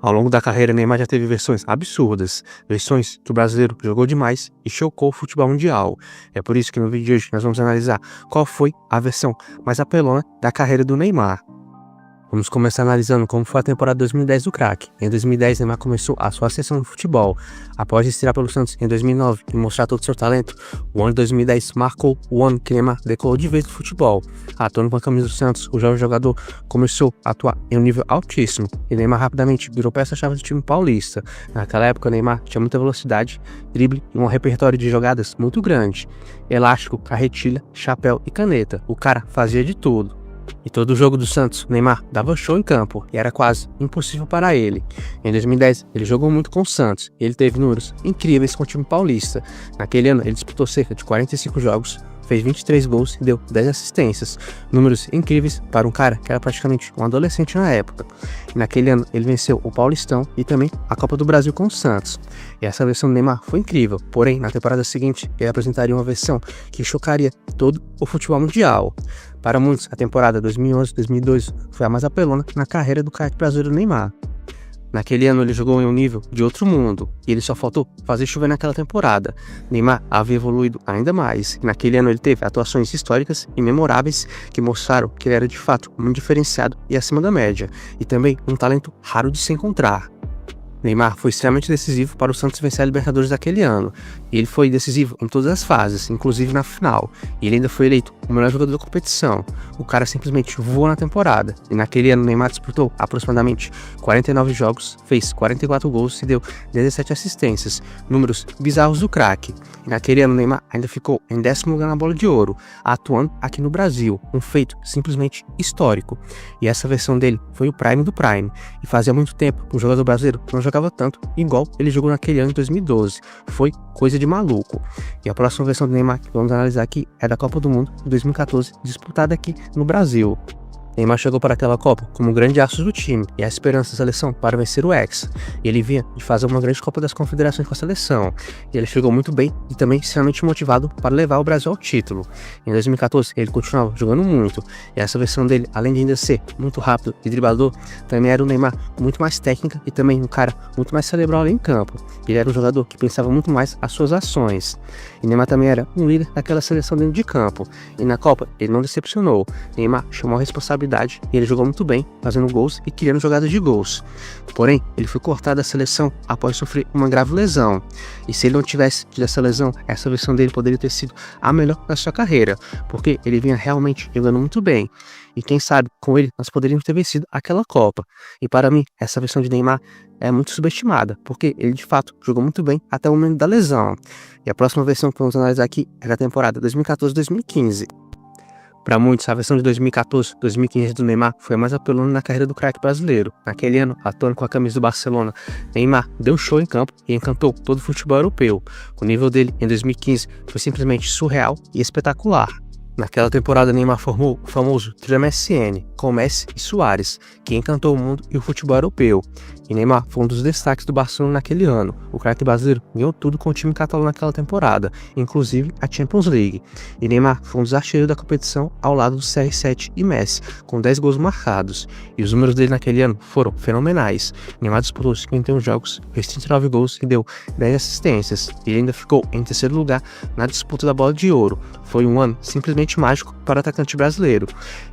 Ao longo da carreira, Neymar já teve versões absurdas, versões que o brasileiro jogou demais e chocou o futebol mundial. É por isso que no vídeo de hoje nós vamos analisar qual foi a versão mais apelona da carreira do Neymar. Vamos começar analisando como foi a temporada 2010 do craque. Em 2010, Neymar começou a sua ascensão no futebol. Após estrear pelo Santos em 2009 e mostrar todo o seu talento, o ano de 2010 marcou o ano que Neymar decolou de vez no futebol. Atuando com a camisa do Santos, o jovem jogador começou a atuar em um nível altíssimo e Neymar rapidamente virou peça-chave do time paulista. Naquela época, Neymar tinha muita velocidade, drible e um repertório de jogadas muito grande. Elástico, carretilha, chapéu e caneta. O cara fazia de tudo. E todo o jogo do Santos, Neymar dava show em campo e era quase impossível para ele. Em 2010, ele jogou muito com o Santos e ele teve números incríveis com o time paulista. Naquele ano, ele disputou cerca de 45 jogos, fez 23 gols e deu 10 assistências. Números incríveis para um cara que era praticamente um adolescente na época. E naquele ano, ele venceu o Paulistão e também a Copa do Brasil com o Santos. E essa versão do Neymar foi incrível, porém, na temporada seguinte, ele apresentaria uma versão que chocaria todo o futebol mundial. Para muitos, a temporada 2011-2012 foi a mais apelona na carreira do craque brasileiro Neymar. Naquele ano ele jogou em um nível de outro mundo, e ele só faltou fazer chover naquela temporada. Neymar havia evoluído ainda mais, e naquele ano ele teve atuações históricas e memoráveis que mostraram que ele era de fato muito diferenciado e acima da média, e também um talento raro de se encontrar. Neymar foi extremamente decisivo para o Santos vencer a Libertadores daquele ano, e ele foi decisivo em todas as fases, inclusive na final, e ele ainda foi eleito o melhor jogador da competição. O cara simplesmente voou na temporada, e naquele ano Neymar disputou aproximadamente 49 jogos, fez 44 gols e deu 17 assistências, números bizarros do craque. E naquele ano Neymar ainda ficou em 10º lugar na Bola de Ouro, atuando aqui no Brasil, um feito simplesmente histórico. E essa versão dele foi o prime do prime, e fazia muito tempo que o jogador brasileiro não jogava tanto igual ele jogou naquele ano de 2012. Foi coisa de maluco. E a próxima versão do Neymar que vamos analisar aqui é da Copa do Mundo de 2014, disputada aqui no Brasil. Neymar chegou para aquela Copa como um grande astro do time e a esperança da seleção para vencer o Hexa. E ele vinha de fazer uma grande Copa das Confederações com a seleção. E ele chegou muito bem e também extremamente motivado para levar o Brasil ao título. Em 2014 ele continuava jogando muito. E essa versão dele, além de ainda ser muito rápido e driblador, também era um Neymar com muito mais técnica e também um cara muito mais cerebral ali em campo. Ele era um jogador que pensava muito mais as suas ações. E Neymar também era um líder daquela seleção dentro de campo. E na Copa ele não decepcionou. Neymar chamou a responsabilidade e ele jogou muito bem, fazendo gols e criando jogadas de gols. Porém, ele foi cortado da seleção após sofrer uma grave lesão. E se ele não tivesse tido essa lesão, essa versão dele poderia ter sido a melhor da sua carreira, porque ele vinha realmente jogando muito bem. E quem sabe, com ele, nós poderíamos ter vencido aquela Copa. E para mim, essa versão de Neymar é muito subestimada, porque ele de fato jogou muito bem até o momento da lesão. E a próxima versão que vamos analisar aqui é da temporada 2014-2015. Para muitos, a versão de 2014-2015 do Neymar foi a mais apelona na carreira do craque brasileiro. Naquele ano, atuando com a camisa do Barcelona, Neymar deu show em campo e encantou todo o futebol europeu. O nível dele em 2015 foi simplesmente surreal e espetacular. Naquela temporada, Neymar formou o famoso trio MSN, com Messi e Suárez, que encantou o mundo e o futebol europeu. E Neymar foi um dos destaques do Barcelona naquele ano. O craque brasileiro ganhou tudo com o time catalão naquela temporada, inclusive a Champions League. E Neymar foi um dos artilheiros da competição ao lado do CR7 e Messi, com 10 gols marcados. E os números dele naquele ano foram fenomenais. Neymar disputou 51 jogos, fez 39 gols e deu 10 assistências. E ele ainda ficou em 3º lugar na disputa da Bola de Ouro. Foi um ano simplesmente mágico para o atacante brasileiro.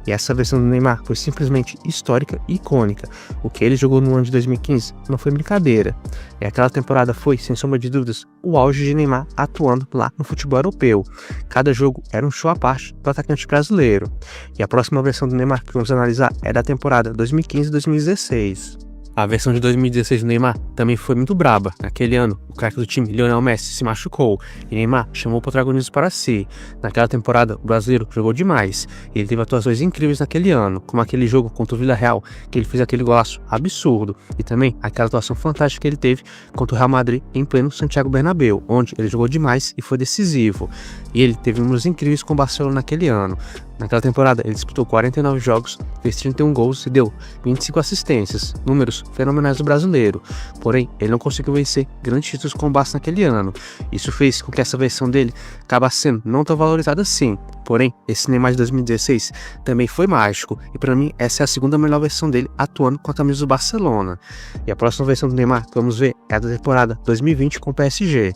E essa versão do Neymar foi simplesmente histórica e icônica. O que ele jogou no ano de 2015 não foi brincadeira. E aquela temporada foi, sem sombra de dúvidas, o auge de Neymar atuando lá no futebol europeu. Cada jogo era um show à parte do atacante brasileiro. E a próxima versão do Neymar que vamos analisar é da temporada 2015-2016. A versão de 2016 do Neymar também foi muito braba. Naquele ano, o craque do time, Lionel Messi, se machucou e Neymar chamou o protagonismo para si. Naquela temporada, o brasileiro jogou demais e ele teve atuações incríveis naquele ano, como aquele jogo contra o Villarreal, que ele fez aquele golaço absurdo, e também aquela atuação fantástica que ele teve contra o Real Madrid em pleno Santiago Bernabéu, onde ele jogou demais e foi decisivo. E ele teve números incríveis com o Barcelona naquele ano. Naquela temporada, ele disputou 49 jogos, fez 31 gols e deu 25 assistências, números fenomenais do brasileiro. Porém, ele não conseguiu vencer grandes títulos com o Barça naquele ano. Isso fez com que essa versão dele acabasse sendo não tão valorizada assim. Porém, esse Neymar de 2016 também foi mágico, e para mim essa é a segunda melhor versão dele atuando com a camisa do Barcelona. E a próxima versão do Neymar que vamos ver é a da temporada 2020 com o PSG.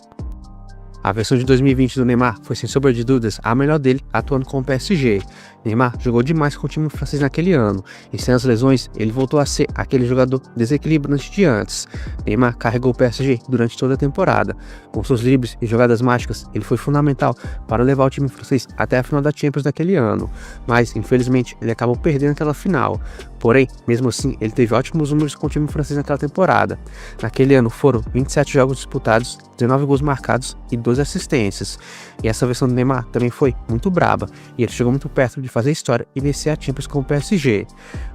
A versão de 2020 do Neymar foi, sem sombra de dúvidas, a melhor dele atuando com o PSG. Neymar jogou demais com o time francês naquele ano, e sem as lesões, ele voltou a ser aquele jogador desequilibrante de antes. Neymar carregou o PSG durante toda a temporada. Com seus dribles e jogadas mágicas, ele foi fundamental para levar o time francês até a final da Champions daquele ano, mas infelizmente ele acabou perdendo aquela final. Porém, mesmo assim, ele teve ótimos números com o time francês naquela temporada. Naquele ano foram 27 jogos disputados, 19 gols marcados e 12 assistências. E essa versão do Neymar também foi muito braba, e ele chegou muito perto de fazer história e vencer a Champions com o PSG.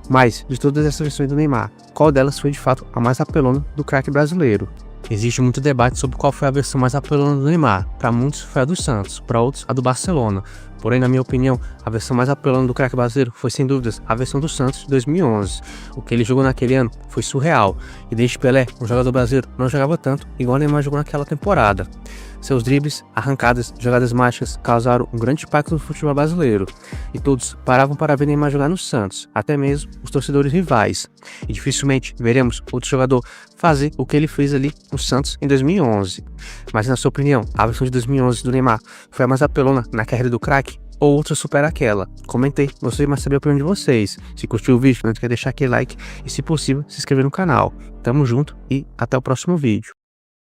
Mas, de todas essas versões do Neymar, qual delas foi de fato a mais apelona do craque brasileiro? Existe muito debate sobre qual foi a versão mais apelona do Neymar. Para muitos foi a do Santos, para outros a do Barcelona. Porém, na minha opinião, a versão mais apelona do craque brasileiro foi sem dúvidas a versão do Santos de 2011. O que ele jogou naquele ano foi surreal, e desde Pelé, um jogador brasileiro não jogava tanto igual o Neymar jogou naquela temporada. Seus dribles, arrancadas, jogadas mágicas causaram um grande impacto no futebol brasileiro, e todos paravam para ver Neymar jogar no Santos, até mesmo os torcedores rivais. E dificilmente veremos outro jogador fazer o que ele fez ali no Santos em 2011. Mas na sua opinião, a versão de 2011 do Neymar foi a mais apelona na carreira do craque? Ou outra supera aquela? Comentei, gostaria mais de saber a opinião de vocês. Se curtiu o vídeo, não esqueça de deixar aquele like e, se possível, se inscrever no canal. Tamo junto e até o próximo vídeo.